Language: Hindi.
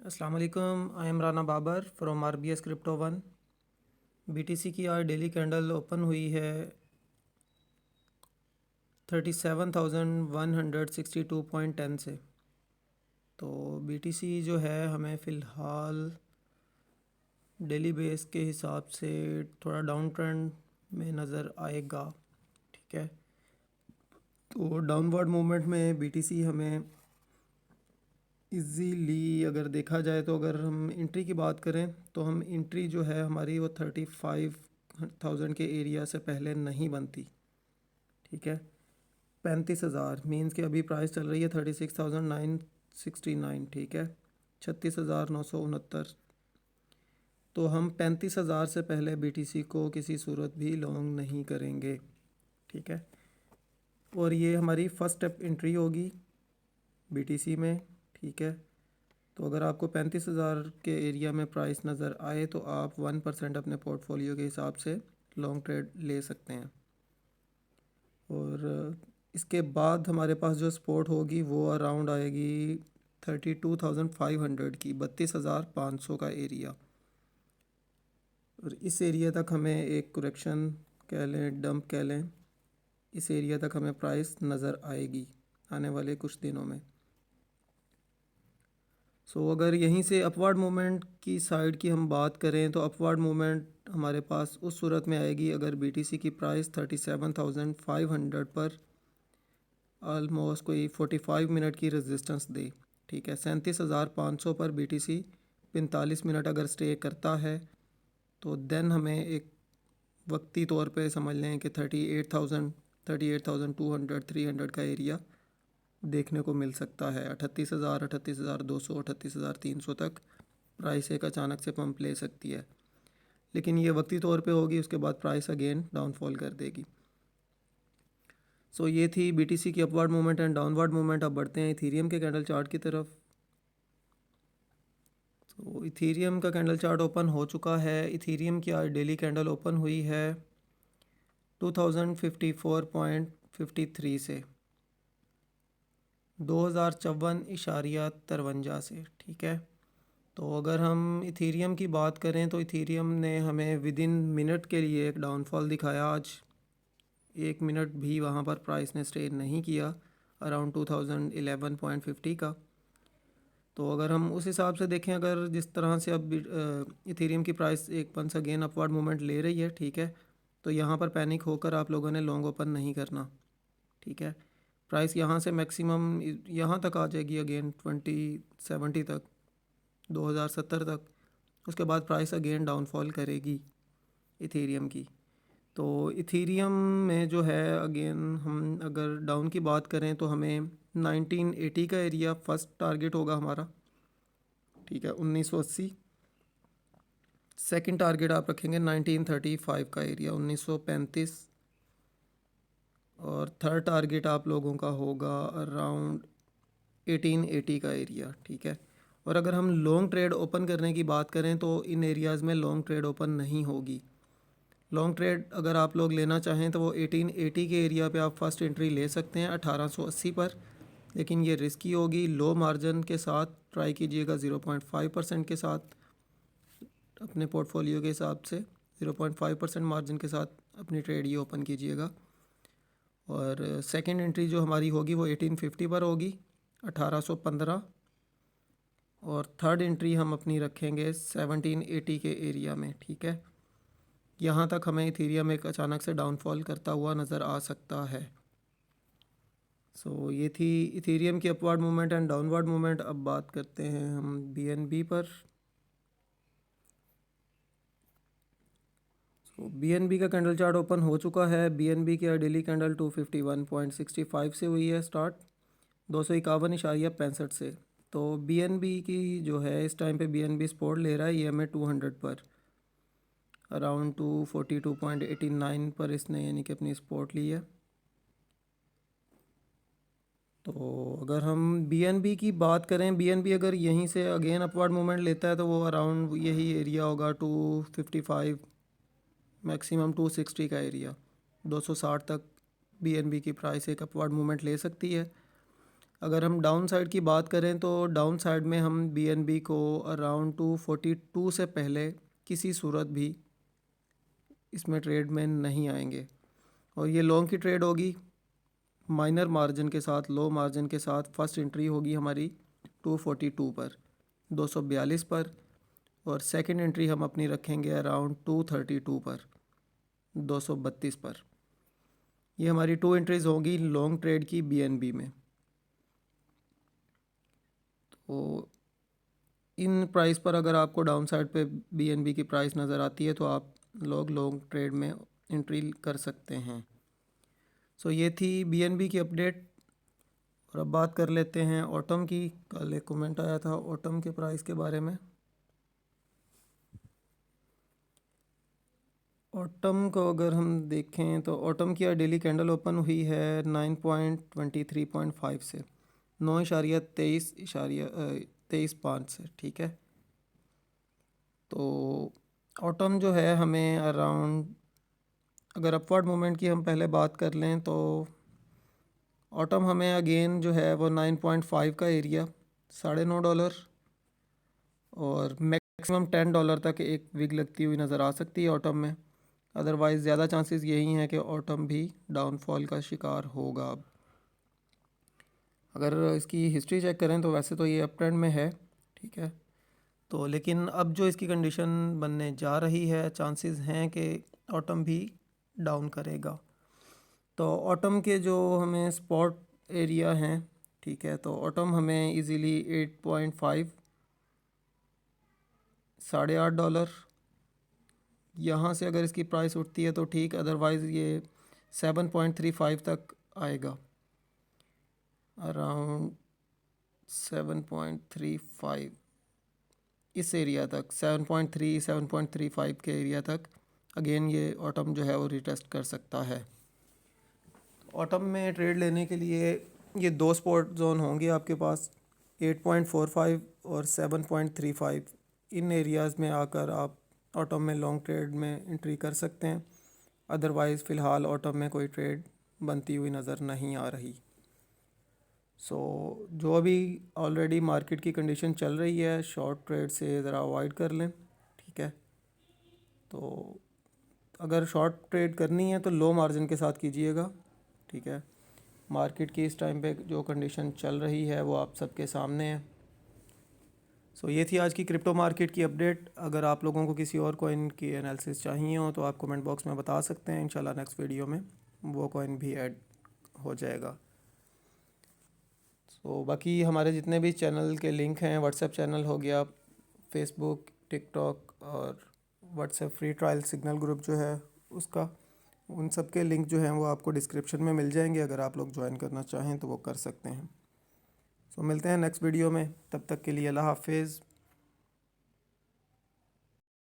अस्सलाम वालेकुम। I am Rana Babar from RBS crypto one. BTC की आज डेली कैंडल ओपन हुई है 37,162.10 से। तो BTC जो है हमें फ़िलहाल डेली बेस के हिसाब से थोड़ा डाउन ट्रेंड में नज़र आएगा। ठीक है, तो डाउनवर्ड मूवमेंट में BTC हमें इजीली अगर देखा जाए तो अगर हम इंट्री की बात करें तो हम इंट्री जो है हमारी वो 35,000 के एरिया से पहले नहीं बनती। ठीक है, 35,000 मीन्स कि अभी प्राइस चल रही है 36,969। ठीक है, 36,969। तो हम 35,000 से पहले BTC को किसी सूरत भी लॉन्ग नहीं करेंगे। ठीक है, और ये हमारी फर्स्ट स्टेप इंट्री होगी BTC में। ठीक है, तो अगर आपको 35,000 के एरिया में प्राइस नज़र आए तो आप 1% अपने पोर्टफोलियो के हिसाब से लॉन्ग ट्रेड ले सकते हैं। और इसके बाद हमारे पास जो सपोर्ट होगी वो अराउंड आएगी 32,500 की, 32,500 का एरिया। और इस एरिया तक हमें एक करेक्शन कह लें, डंप कह लें, इस एरिया तक हमें प्राइस नज़र आएगी आने वाले कुछ दिनों में। अगर यहीं से अपवर्ड मूवमेंट की साइड की हम बात करें तो अपवर्ड मूवमेंट हमारे पास उस सूरत में आएगी अगर BTC की प्राइस 37,500 पर ऑलमोस्ट कोई 45 मिनट की रेजिस्टेंस दे। ठीक है, 37,500 पर BTC 45 मिनट अगर स्टे करता है तो देन हमें एक वक्ती तौर पे समझ लें कि 38,000, 38,200, 300 का एरिया देखने को मिल सकता है। 38,000, 38,200, 38,300 तक प्राइस एक अचानक से पंप ले सकती है, लेकिन ये वक्ती तौर पे होगी, उसके बाद प्राइस अगेन डाउनफॉल कर देगी। ये थी BTC की upward movement and downward movement. अब बढ़ते हैं इथीरियम के कैंडल चार्ट की तरफ। इथीरियम का कैंडल चार्ट ओपन हो चुका है। इथीरियम की आज डेली कैंडल ओपन हुई है 2054.53 से, 2054.53 से। ठीक है, तो अगर हम इथीरियम की बात करें तो इथीरियम ने हमें विद इन मिनट के लिए एक डाउनफॉल दिखाया। आज 1 मिनट भी वहाँ पर प्राइस ने स्टे नहीं किया अराउंड 2011.50 का। तो अगर हम उस हिसाब से देखें, अगर जिस तरह से अब इथेरियम की प्राइस एक वंस अगेन अपवर्ड मूवमेंट ले रही है, ठीक है, तो यहाँ पर पैनिक होकर आप लोगों ने लॉन्ग ओपन नहीं करना। ठीक है, प्राइस यहाँ से मैक्सिमम यहाँ तक आ जाएगी अगेन 2070 तक, 2070 तक। उसके बाद प्राइस अगेन डाउनफॉल करेगी इथेरियम की। तो इथेरियम में जो है अगेन हम अगर डाउन की बात करें तो हमें 1980 का एरिया फर्स्ट टारगेट होगा हमारा। ठीक है, 1980। सेकंड टारगेट आप रखेंगे 1935 का एरिया, 1935। और थर्ड टारगेट आप लोगों का होगा अराउंड 1880 का एरिया। ठीक है, और अगर हम लॉन्ग ट्रेड ओपन करने की बात करें तो इन एरियाज़ में लॉन्ग ट्रेड ओपन नहीं होगी। लॉन्ग ट्रेड अगर आप लोग लेना चाहें तो वो 1880 के एरिया पे आप फर्स्ट एंट्री ले सकते हैं 1880 पर, लेकिन ये रिस्की होगी। लो मार्जिन के साथ ट्राई कीजिएगा, 0.5% के साथ अपने पोर्टफोलियो के हिसाब से 0.5% मार्जिन के साथ अपनी ट्रेड ये ओपन कीजिएगा। और सेकंड एंट्री जो हमारी होगी वो 1850 पर होगी, 1815। और थर्ड एंट्री हम अपनी रखेंगे 1780 के एरिया में। ठीक है, यहाँ तक हमें इथेरियम एक अचानक से डाउनफॉल करता हुआ नज़र आ सकता है। ये थी इथेरियम की upward movement and downward movement. अब बात करते हैं हम BNB पर। BNB का कैंडल चार्ट ओपन हो चुका है। BNB की डेली कैंडल 251.65 से हुई है स्टार्ट, 251.65 से। तो BNB की जो है इस टाइम पे BNB सपोर्ट ले रहा है EMA 200 पर, अराउंड 242.89 पर इसने यानी कि अपनी सपोर्ट ली है। तो अगर हम BNB की बात करें, BNB अगर यहीं से अगेन अपवर्ड मूवमेंट लेता है तो वो अराउंड यही एरिया होगा 255, मैक्सिमम 260 का एरिया, 260 तक BNB की प्राइस एक अपवर्ड मूवमेंट ले सकती है। अगर हम डाउन साइड की बात करें तो डाउन साइड में हम BNB को अराउंड 242 से पहले किसी सूरत भी इसमें ट्रेड में नहीं आएंगे। और ये लॉन्ग की ट्रेड होगी, माइनर मार्जिन के साथ, लो मार्जिन के साथ। फर्स्ट एंट्री होगी हमारी 242 पर, 242 पर, और सेकंड एंट्री हम अपनी रखेंगे अराउंड 232 पर, 232 पर। ये हमारी 2 एंट्रीज़ होंगी लॉन्ग ट्रेड की BNB में। तो इन प्राइस पर अगर आपको डाउन साइड पे BNB की प्राइस नज़र आती है तो आप लॉन्ग ट्रेड में एंट्री कर सकते हैं। सो ये थी BNB की अपडेट। और अब बात कर लेते हैं ऑटम की। कल एक कमेंट आया था ऑटम के प्राइस के बारे में। ऑटम को अगर हम देखें तो ऑटम की डेली कैंडल ओपन हुई है 9.23.5 से, 9.23.5 से, ठीक है। तो ऑटम जो है हमें अराउंड, अगर अपवर्ड मूवमेंट की हम पहले बात कर लें तो ऑटम हमें अगेन जो है वो 9.5 का एरिया, $9.5, और मैक्सिमम $10 तक एक विग लगती हुई नज़र आ सकती है ऑटम में। अदरवाइज़ ज़्यादा चांसेस यही हैं कि ऑटम भी डाउनफॉल का शिकार होगा। अब अगर इसकी हिस्ट्री चेक करें तो वैसे तो ये अप ट्रेंड में है, ठीक है। तो लेकिन अब जो इसकी कंडीशन बनने जा रही है, चांसेस हैं कि ऑटम भी डाउन करेगा। तो ऑटम के जो हमें स्पॉट एरिया हैं, ठीक है, तो ऑटम हमें इजीली 8.5, $8.5, यहाँ से अगर इसकी प्राइस उठती है तो ठीक, अदरवाइज़ ये 7.35 तक आएगा, अराउंड 7.35 इस एरिया तक, 7.3 7.35 के एरिया तक अगेन ये ऑटम जो है वो रिटेस्ट कर सकता है। ऑटम में ट्रेड लेने के लिए ये 2 स्पॉट जोन होंगे आपके पास, 8.45 और 7.35। इन एरियाज़ में आकर आप ऑटम में लॉन्ग ट्रेड में एंट्री कर सकते हैं। अदरवाइज़ फ़िलहाल ऑटम में कोई ट्रेड बनती हुई नज़र नहीं आ रही। जो अभी ऑलरेडी मार्केट की कंडीशन चल रही है, शॉर्ट ट्रेड से ज़रा अवॉइड कर लें, ठीक है। तो अगर शॉर्ट ट्रेड करनी है तो लो मार्जिन के साथ कीजिएगा, ठीक है। मार्केट की इस टाइम पे जो कंडीशन चल रही है वो आप सबके सामने है। ये थी आज की क्रिप्टो मार्केट की अपडेट। अगर आप लोगों को किसी और कॉइन की एनालिसिस चाहिए हो तो आप कमेंट बॉक्स में बता सकते हैं, इंशाल्लाह नेक्स्ट वीडियो में वो कॉइन भी ऐड हो जाएगा। बाकी हमारे जितने भी चैनल के लिंक हैं, व्हाट्सएप चैनल हो गया, फेसबुक, टिकटॉक और WhatsApp free trial signal group जो है उसका, उन सब के लिंक जो हैं वो आपको डिस्क्रिप्शन में मिल जाएंगे। अगर आप लोग ज्वाइन करना चाहें तो वो कर सकते हैं। मिलते हैं नेक्स्ट वीडियो में, तब तक के लिए अल्लाह हाफिज़।